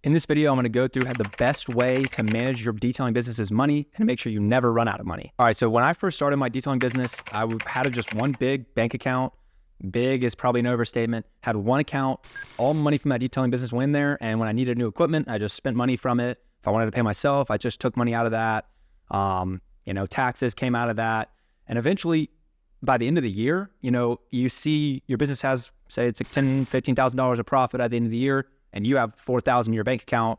In this video, I'm going to go through the best way to manage your detailing business's money and make sure you never run out of money. All right, so when I first started my detailing business, I had just one big bank account. Big is probably an overstatement. Had one account. All money from that detailing business went in there, and when I needed new equipment, I just spent money from it. If I wanted to pay myself, I just took money out of that. Taxes came out of that. And eventually, by the end of the year, you see your business has, say it's like $10,000, $15,000 of profit at the end of the year, and you have $4,000 in your bank account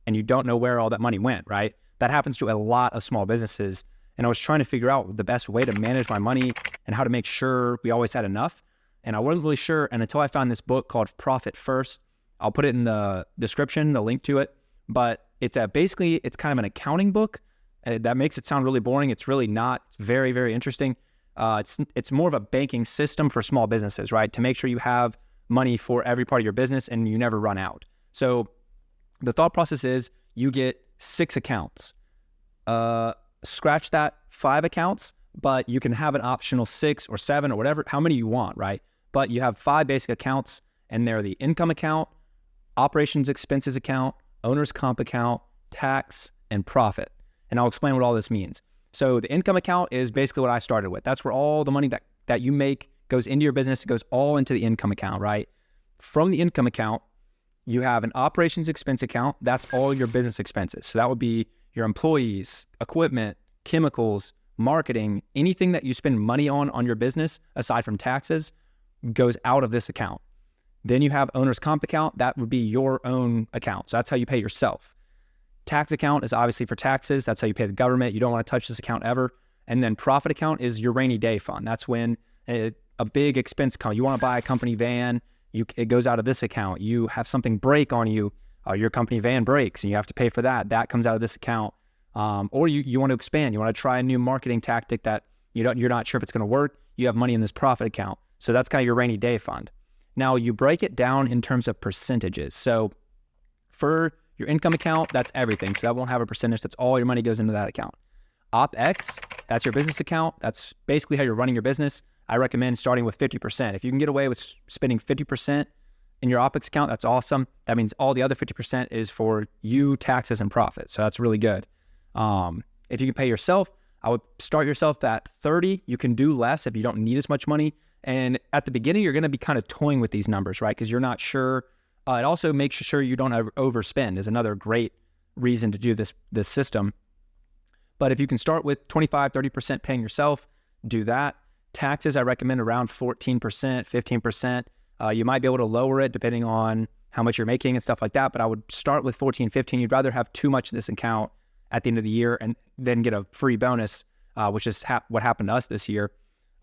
and you don't know where all that money went, right? That happens to a lot of small businesses. And I was trying to figure out the best way to manage my money and how to make sure we always had enough. And I wasn't really sure. And until I found this book called Profit First, I'll put it in the description, the link to it. But it's basically kind of an accounting book. And that makes it sound really boring. It's really not. It's very, very interesting. It's more of a banking system for small businesses, right? To make sure you have money for every part of your business and you never run out. So the thought process is you get 6 accounts. Scratch that 5 accounts, but you can have an optional 6 or 7 or whatever, how many you want, right? But you have 5 basic accounts, and they're the income account, operations expenses account, owner's comp account, tax, and profit. And I'll explain what all this means. So the income account is basically what I started with. That's where all the money that you make goes into your business. It goes all into the income account, right? From the income account, you have an operations expense account. That's all your business expenses. So that would be your employees, equipment, chemicals, marketing, anything that you spend money on your business, aside from taxes, goes out of this account. Then you have owner's comp account. That would be your own account. So that's how you pay yourself. Tax account is obviously for taxes. That's how you pay the government. You don't want to touch this account ever. And then profit account is your rainy day fund. That's when a big expense comes. You want to buy a company van, it goes out of this account. You have something break on you, your company van breaks and you have to pay for that. That comes out of this account. Or you want to expand. You want to try a new marketing tactic that you're not sure if it's going to work. You have money in this profit account. So that's kind of your rainy day fund. Now you break it down in terms of percentages. So for your income account, that's everything. So that won't have a percentage. That's all your money goes into that account. OpEx, that's your business account. That's basically how you're running your business. I recommend starting with 50%. If you can get away with spending 50% in your OpEx account, that's awesome. That means all the other 50% is for you, taxes, and profit. So that's really good. If you can pay yourself, I would start yourself at 30. You can do less if you don't need as much money. And at the beginning, you're going to be kind of toying with these numbers, right? Because you're not sure. It also makes sure you don't overspend is another great reason to do this system. But if you can start with 25, 30% paying yourself, do that. Taxes, I recommend around 14%, 15%. You might be able to lower it depending on how much you're making and stuff like that. But I would start with 14, 15. You'd rather have too much in this account at the end of the year and then get a free bonus, which is what happened to us this year.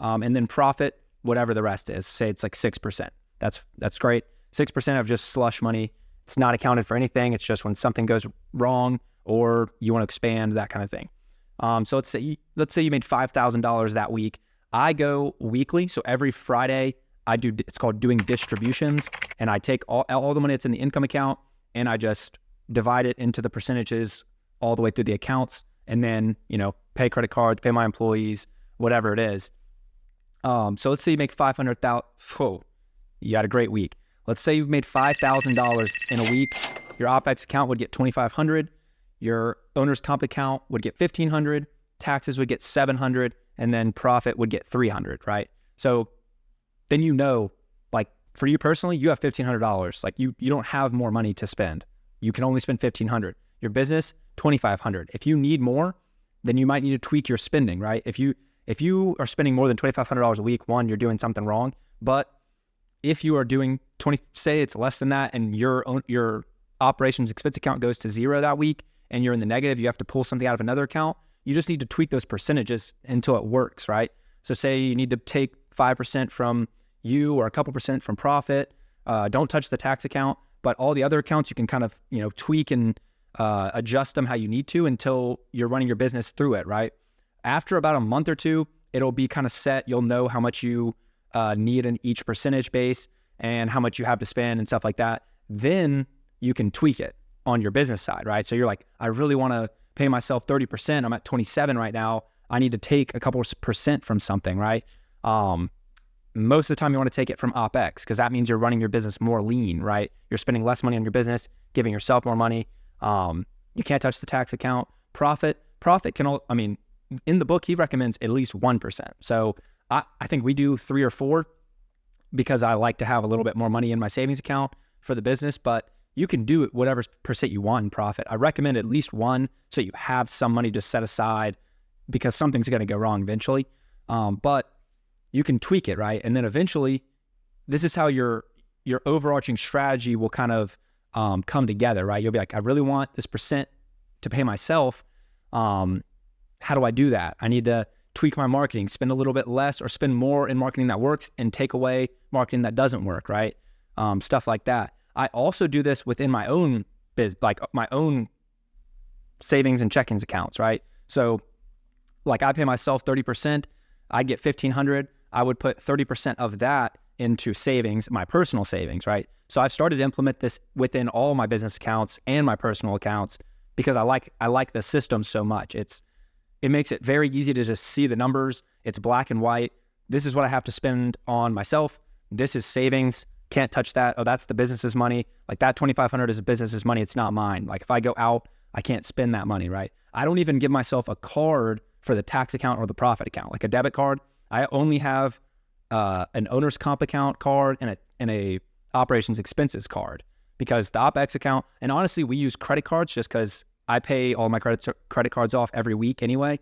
And then profit, whatever the rest is. Say it's like 6%. That's great. 6% of just slush money. It's not accounted for anything. It's just when something goes wrong or you want to expand, that kind of thing. So let's say you made $5,000 that week. I go weekly. So every Friday it's called doing distributions, and I take all the money that's in the income account and I just divide it into the percentages all the way through the accounts, and then, pay credit cards, pay my employees, whatever it is. So let's say you make $500,000. Whoa, you had a great week. Let's say you've made $5,000 in a week. Your OpEx account would get $2,500. Your owner's comp account would get $1,500. Taxes would get $700, and then profit would get $300, right? So then like for you personally, you have $1,500. Like you don't have more money to spend. You can only spend $1,500. Your business, $2,500. If you need more, then you might need to tweak your spending, right? If you are spending more than $2,500 a week, one, you're doing something wrong. But if you are doing say it's less than that, and your operations expense account goes to 0 that week, and you're in the negative, you have to pull something out of another account. You just need to tweak those percentages until it works, right? So say you need to take 5% from you or a couple percent from profit. Don't touch the tax account, but all the other accounts you can kind of tweak and adjust them how you need to until you're running your business through it, right? After about a month or two, it'll be kind of set. You'll know how much you need in each percentage base and how much you have to spend and stuff like that. Then you can tweak it on your business side, right? So you're like, I really want to pay myself 30%. I'm at 27 right now. I need to take a couple percent from something, right? Most of the time you want to take it from OpEx because that means you're running your business more lean, right? You're spending less money on your business. giving yourself more money. You can't touch the tax account. Profit can in the book, he recommends at least 1%. So I think we do 3 or 4 because I like to have a little bit more money in my savings account for the business, but you can do it whatever percent you want in profit. I recommend at least 1 so you have some money to set aside because something's going to go wrong eventually. But you can tweak it, right? And then eventually, this is how your overarching strategy will kind of come together, right? You'll be like, I really want this percent to pay myself. How do I do that? I need to tweak my marketing, spend a little bit less or spend more in marketing that works and take away marketing that doesn't work, right? Stuff like that. I also do this within my own like my own savings and checkings accounts, right? So like I pay myself 30%, I get $1,500. I would put 30% of that into savings, my personal savings, right? So I've started to implement this within all my business accounts and my personal accounts because I like the system so much. It makes it very easy to just see the numbers. It's black and white. This is what I have to spend on myself. This is savings. Can't touch that. Oh, that's the business's money. Like that $2,500 is a business's money. It's not mine. Like if I go out, I can't spend that money, right? I don't even give myself a card for the tax account or the profit account, like a debit card. I only have an owner's comp account card and a operations expenses card because the OpEx account, and honestly, we use credit cards just because I pay all my credit cards off every week anyway.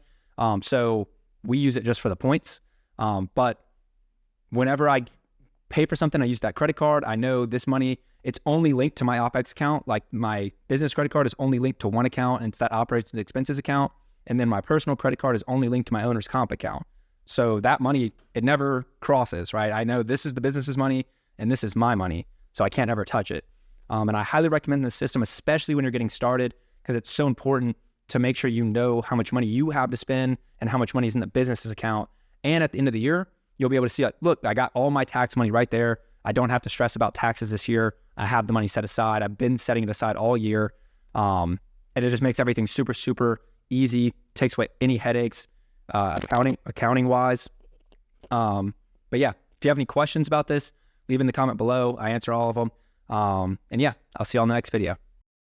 So we use it just for the points. But whenever I pay for something, I use that credit card. I know this money, it's only linked to my OpEx account. Like my business credit card is only linked to one account, and it's that operations expenses account. And then my personal credit card is only linked to my owner's comp account. So that money, it never crosses, right? I know this is the business's money and this is my money, so I can't ever touch it. And I highly recommend this system, especially when you're getting started, because it's so important to make sure you know how much money you have to spend and how much money is in the business's account. And at the end of the year, you'll be able to see, like, look, I got all my tax money right there. I don't have to stress about taxes this year. I have the money set aside. I've been setting it aside all year. And it just makes everything super, super easy, takes away any headaches, accounting wise. But yeah, if you have any questions about this, leave in the comment below. I answer all of them. And yeah, I'll see you all in the next video.